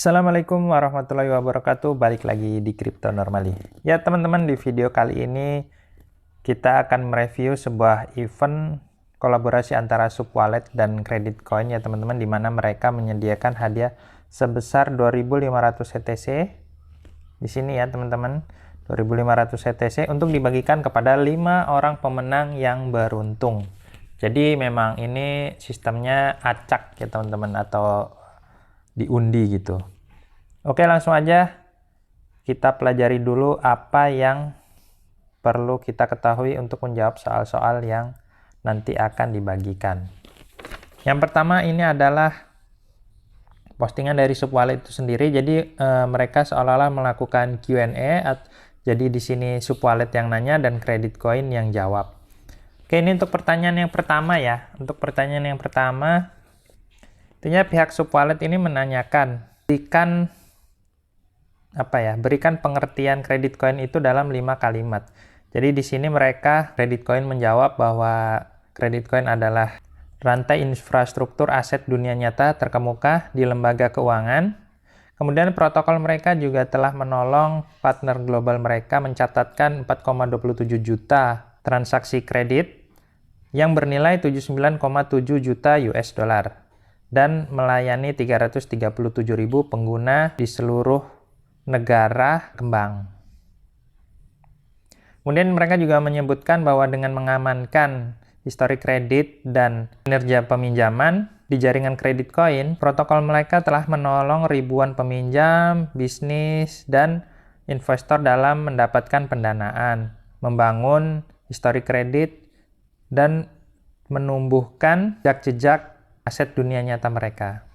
Assalamualaikum warahmatullahi wabarakatuh. Balik lagi di Crypto Normally. Ya teman-teman, di video kali ini kita akan mereview sebuah event kolaborasi antara Subwallet dan Credit Coin ya teman-teman, di mana mereka menyediakan hadiah sebesar 2.500 ETC di sini ya teman-teman, 2.500 ETC untuk dibagikan kepada 5 orang pemenang yang beruntung. Jadi memang ini sistemnya acak ya teman-teman, atau diundi gitu. Oke, langsung aja kita pelajari dulu apa yang perlu kita ketahui untuk menjawab soal-soal yang nanti akan dibagikan. Yang pertama ini adalah postingan dari Subwallet itu sendiri. Jadi mereka seolah-olah melakukan Q&A. Jadi di sini Subwallet yang nanya dan Credit Coin yang jawab. Oke, ini untuk pertanyaan yang pertama ya. Untuk pertanyaan yang pertama, intinya pihak Subwallet ini menanyakan, berikan pengertian Credit Coin itu dalam 5 kalimat. Jadi di sini Credit Coin menjawab bahwa Credit Coin adalah rantai infrastruktur aset dunia nyata terkemuka di lembaga keuangan. Kemudian protokol mereka juga telah menolong partner global mereka mencatatkan 4,27 juta transaksi kredit yang bernilai 79,7 juta US dollar dan melayani 337.000 pengguna di seluruh negara kembang. Kemudian mereka juga menyebutkan bahwa dengan mengamankan histori kredit dan kinerja peminjaman di jaringan Credit Coin, protokol mereka telah menolong ribuan peminjam, bisnis, dan investor dalam mendapatkan pendanaan, membangun histori kredit, dan menumbuhkan jejak-jejak aset dunia nyata mereka.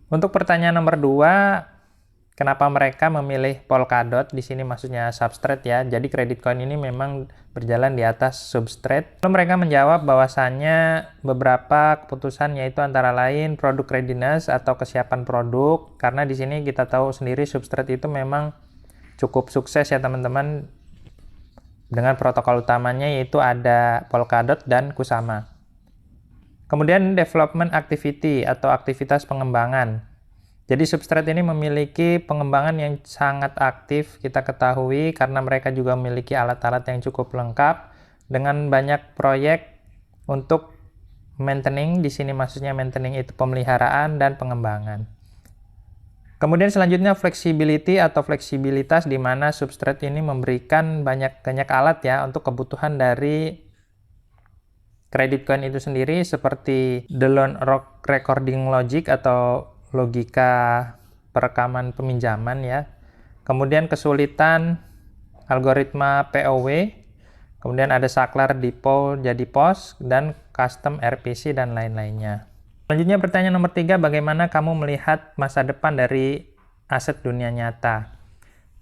Untuk pertanyaan nomor 2, kenapa mereka memilih Polkadot? Di sini maksudnya substrate ya. Jadi Credit Coin ini memang berjalan di atas substrate. Lalu mereka menjawab bahwasannya beberapa keputusan, yaitu antara lain produk readiness atau kesiapan produk. Karena di sini kita tahu sendiri substrate itu memang cukup sukses ya teman-teman, dengan protokol utamanya yaitu ada Polkadot dan Kusama. Kemudian development activity atau aktivitas pengembangan. Jadi substrate ini memiliki pengembangan yang sangat aktif, kita ketahui, karena mereka juga memiliki alat-alat yang cukup lengkap dengan banyak proyek untuk maintaining. Di sini maksudnya maintaining itu pemeliharaan dan pengembangan. Kemudian selanjutnya flexibility atau fleksibilitas, di mana substrate ini memberikan banyak alat ya untuk kebutuhan dari Credit Coin itu sendiri, seperti the loan recording logic atau logika perekaman peminjaman ya. Kemudian kesulitan algoritma POW, kemudian ada saklar depot jadi POS, dan custom RPC dan lain-lainnya. Selanjutnya pertanyaan nomor 3, bagaimana kamu melihat masa depan dari aset dunia nyata?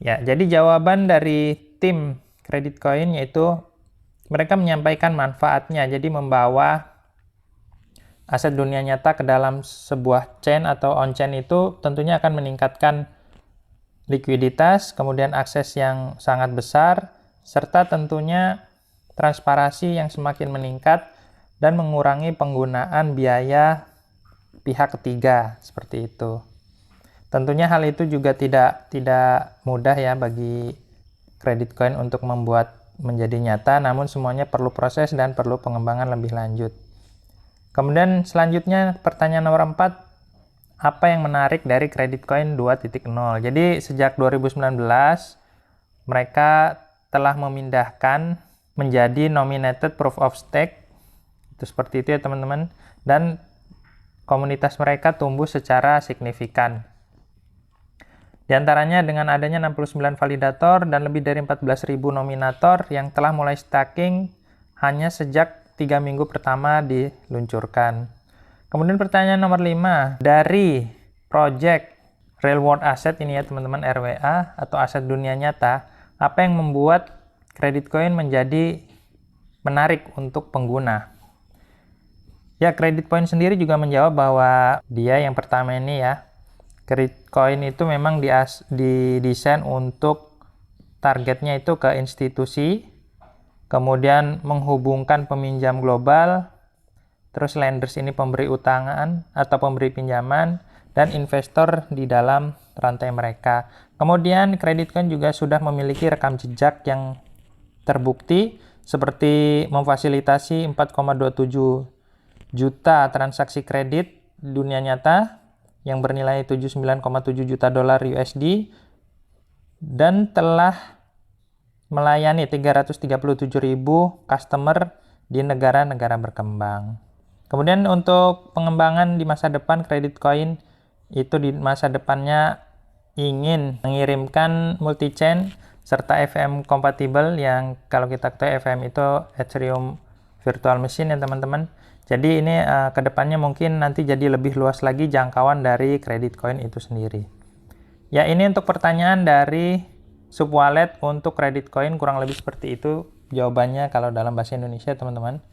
Ya, jadi jawaban dari tim Credit Coin yaitu mereka menyampaikan manfaatnya. Jadi membawa aset dunia nyata ke dalam sebuah chain atau on-chain itu tentunya akan meningkatkan likuiditas, kemudian akses yang sangat besar, serta tentunya transparansi yang semakin meningkat dan mengurangi penggunaan biaya pihak ketiga, seperti itu. Tentunya hal itu juga tidak mudah ya bagi Credit Coin untuk membuat menjadi nyata, namun semuanya perlu proses dan perlu pengembangan lebih lanjut. Kemudian selanjutnya pertanyaan nomor 4, apa yang menarik dari Credit Coin 2.0? Jadi sejak 2019 mereka telah memindahkan menjadi nominated proof of stake, itu seperti itu ya teman-teman, dan komunitas mereka tumbuh secara signifikan. Di antaranya dengan adanya 69 validator dan lebih dari 14.000 nominator yang telah mulai staking hanya sejak 3 minggu pertama diluncurkan. Kemudian pertanyaan nomor 5, dari project Real World Asset ini ya teman-teman, RWA atau aset dunia nyata, apa yang membuat Credit Coin menjadi menarik untuk pengguna? Ya, Credit Coin sendiri juga menjawab bahwa dia yang pertama ini ya, Credit Coin itu memang didesain untuk targetnya itu ke institusi, kemudian menghubungkan peminjam global, terus lenders ini pemberi utangan atau pemberi pinjaman, dan investor di dalam rantai mereka. Kemudian Credit Coin juga sudah memiliki rekam jejak yang terbukti seperti memfasilitasi 4,27 juta transaksi kredit dunia nyata yang bernilai 79,7 juta dolar USD dan telah melayani 337.000 customer di negara-negara berkembang. Kemudian untuk pengembangan di masa depan, Credit Coin itu di masa depannya ingin mengirimkan multi-chain serta FM compatible, yang kalau kita ketahui FM itu Ethereum Virtual Machine ya teman-teman. Jadi ini kedepannya mungkin nanti jadi lebih luas lagi jangkauan dari Credit Coin itu sendiri. Ya, ini untuk pertanyaan dari subwallet untuk Credit Coin, kurang lebih seperti itu jawabannya kalau dalam bahasa Indonesia teman-teman.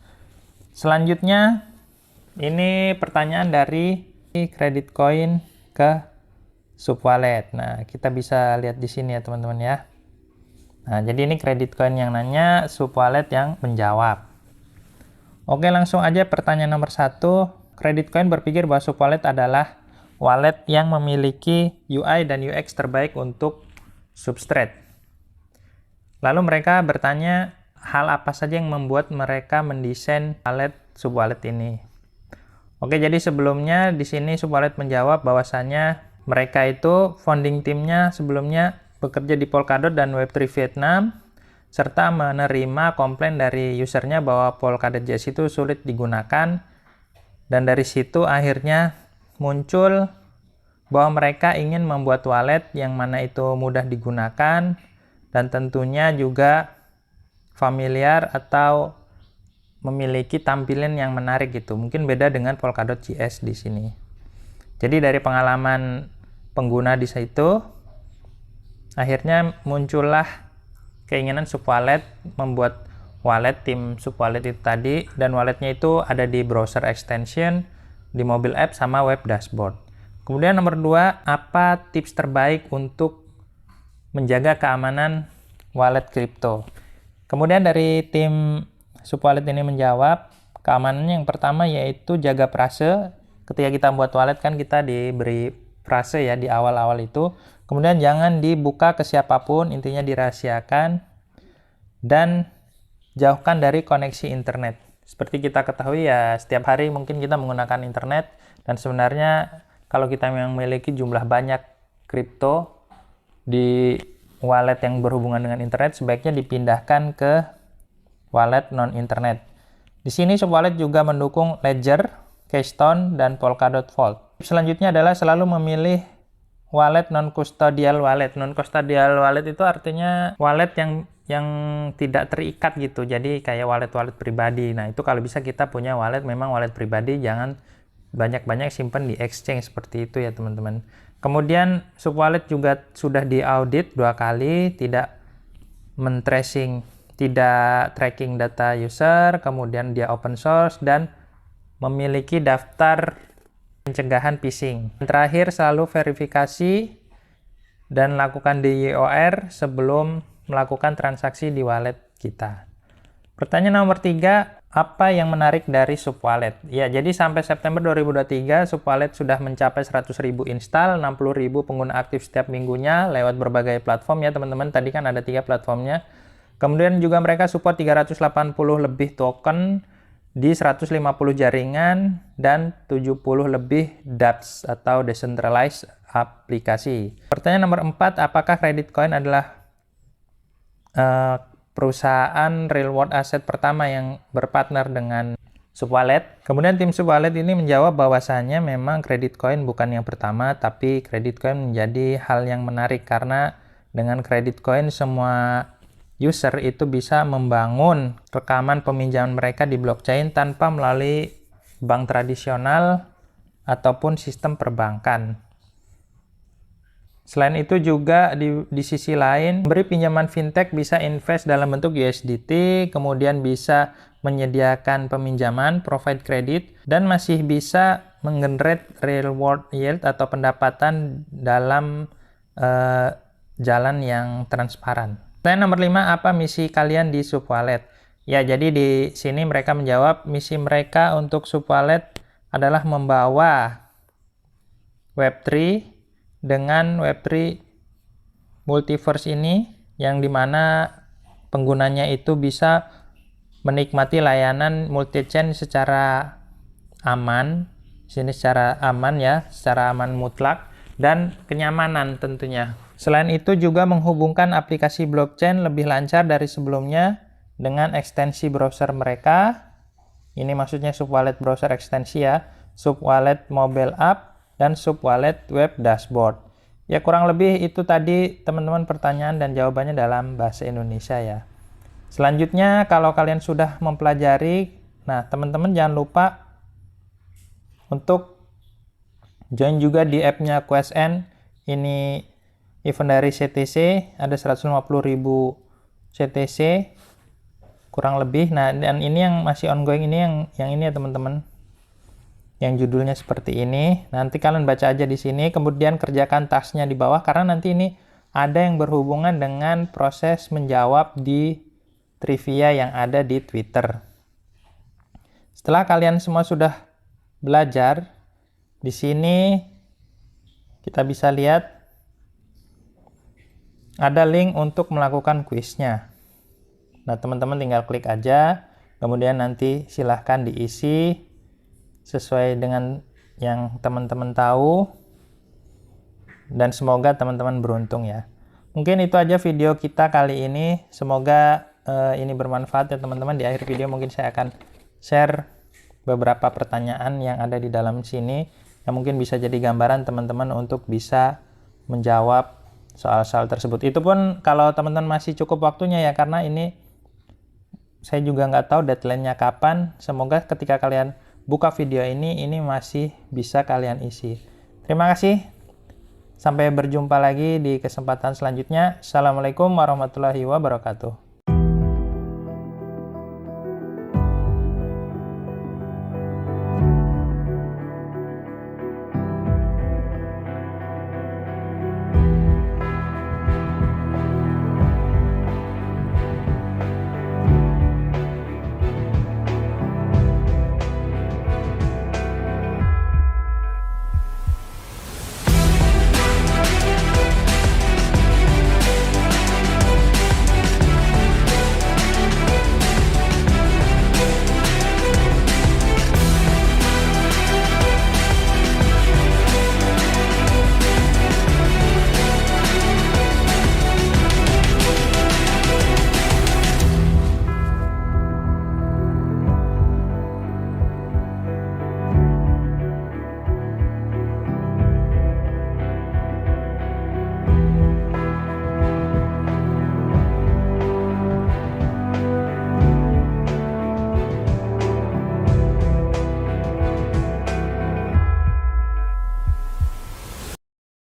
Selanjutnya ini pertanyaan dari Credit Coin ke subwallet. Nah, kita bisa lihat di sini ya teman-teman ya. Nah, jadi ini Credit Coin yang nanya, subwallet yang menjawab. Oke, langsung aja pertanyaan nomor 1. Credit Coin berpikir bahwa subwallet adalah wallet yang memiliki UI dan UX terbaik untuk Substrate. Lalu mereka bertanya hal apa saja yang membuat mereka mendesain subwallet ini. Oke, jadi sebelumnya di sini subwallet menjawab bahwasannya mereka itu founding timnya sebelumnya bekerja di Polkadot dan Web3 Vietnam, serta menerima komplain dari usernya bahwa Polkadot JS itu sulit digunakan, dan dari situ akhirnya muncul bahwa mereka ingin membuat wallet yang mana itu mudah digunakan dan tentunya juga familiar atau memiliki tampilan yang menarik gitu. Mungkin beda dengan Polkadot JS di sini. Jadi dari pengalaman pengguna di situ, akhirnya muncullah keinginan subwallet membuat wallet, tim subwallet itu tadi, dan walletnya itu ada di browser extension, di mobile app, sama web dashboard. Kemudian nomor 2, apa tips terbaik untuk menjaga keamanan wallet kripto? Kemudian dari tim subwallet ini menjawab, keamanannya yang pertama yaitu jaga prase. Ketika kita membuat wallet kan kita diberi prase ya di awal-awal itu. Kemudian jangan dibuka ke siapapun, intinya dirahasiakan. Dan jauhkan dari koneksi internet. Seperti kita ketahui ya, setiap hari mungkin kita menggunakan internet, dan sebenarnya kalau kita memiliki jumlah banyak kripto di wallet yang berhubungan dengan internet, sebaiknya dipindahkan ke wallet non-internet. Di sini subwallet juga mendukung Ledger, Keystone, dan Polkadot Vault. Selanjutnya adalah selalu memilih wallet non-custodial wallet. Non-custodial wallet itu artinya wallet yang tidak terikat gitu. Jadi kayak wallet-wallet pribadi. Nah, itu kalau bisa kita punya wallet memang wallet pribadi, jangan banyak-banyak simpan di exchange seperti itu ya teman-teman. Kemudian subwallet juga sudah diaudit 2 kali, tidak tidak tracking data user, kemudian dia open source dan memiliki daftar pencegahan phishing. Terakhir selalu verifikasi dan lakukan DYOR sebelum melakukan transaksi di wallet kita. Pertanyaan nomor 3, apa yang menarik dari subwallet? Ya, jadi sampai September 2023, subwallet sudah mencapai 100.000 install, 60.000 pengguna aktif setiap minggunya lewat berbagai platform ya teman-teman. Tadi kan ada 3 platformnya. Kemudian juga mereka support 380 lebih token di 150 jaringan dan 70 lebih dApps atau decentralized aplikasi. Pertanyaan nomor 4, apakah Credit Coin adalah perusahaan real world asset pertama yang berpartner dengan subwallet? Kemudian tim subwallet ini menjawab bahwasannya memang Credit Coin bukan yang pertama, tapi Credit Coin menjadi hal yang menarik karena dengan Credit Coin semua user itu bisa membangun rekaman peminjaman mereka di blockchain tanpa melalui bank tradisional ataupun sistem perbankan. Selain itu juga di sisi lain, beri pinjaman fintech bisa invest dalam bentuk USDT, kemudian bisa menyediakan peminjaman, provide credit, dan masih bisa menggenerate real world yield atau pendapatan dalam jalan yang transparan. Pertanyaan nomor 5, apa misi kalian di subwallet? Ya, jadi di sini mereka menjawab misi mereka untuk subwallet adalah membawa Web3 dengan Web3 Multiverse ini, yang dimana penggunanya itu bisa menikmati layanan multi-chain secara aman. Sini secara aman ya, secara aman mutlak dan kenyamanan tentunya. Selain itu juga menghubungkan aplikasi blockchain lebih lancar dari sebelumnya dengan ekstensi browser mereka. Ini maksudnya subwallet browser ekstensi ya, subwallet mobile app, dan subwallet web dashboard. Ya kurang lebih itu tadi teman-teman pertanyaan dan jawabannya dalam bahasa Indonesia ya. Selanjutnya kalau kalian sudah mempelajari, nah teman-teman jangan lupa untuk join juga di app-nya QSN. Ini event dari CTC, ada 150.000 CTC kurang lebih. Nah, dan ini yang masih ongoing, ini yang ini ya teman-teman. Yang judulnya seperti ini. Nanti kalian baca aja di sini, kemudian kerjakan tasknya di bawah karena nanti ini ada yang berhubungan dengan proses menjawab di trivia yang ada di Twitter. Setelah kalian semua sudah belajar, di sini kita bisa lihat ada link untuk melakukan kuisnya. Nah, teman-teman tinggal klik aja, kemudian nanti silahkan diisi sesuai dengan yang teman-teman tahu, dan semoga teman-teman beruntung ya. Mungkin itu aja video kita kali ini, semoga ini bermanfaat ya teman-teman. Di akhir video mungkin saya akan share beberapa pertanyaan yang ada di dalam sini yang mungkin bisa jadi gambaran teman-teman untuk bisa menjawab soal-soal tersebut. Itu pun kalau teman-teman masih cukup waktunya ya, karena ini saya juga nggak tahu deadline-nya kapan. Semoga ketika kalian buka video ini masih bisa kalian isi. Terima kasih. Sampai berjumpa lagi di kesempatan selanjutnya. Assalamualaikum warahmatullahi wabarakatuh.